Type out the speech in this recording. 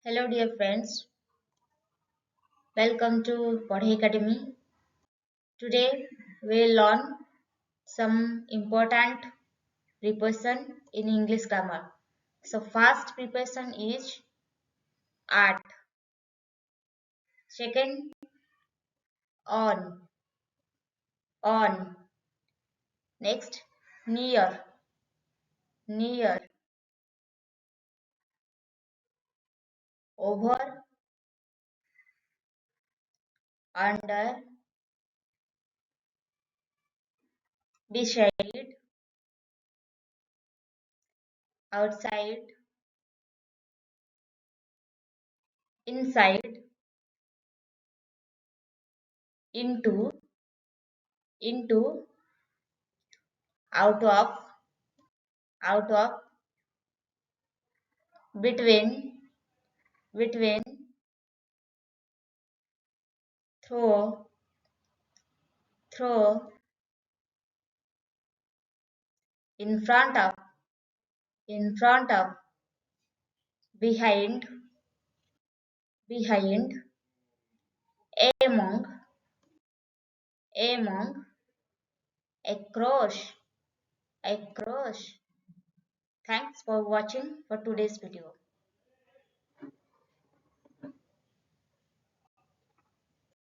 Hello dear friends, welcome to PaddhO Academy. Today we'll learn some important preposition in English grammar. So first preposition is at, second on, next near, over, under, beside, outside, inside, into, out of, between, through, in front of, behind, among, across. Thanks for watching for today's video.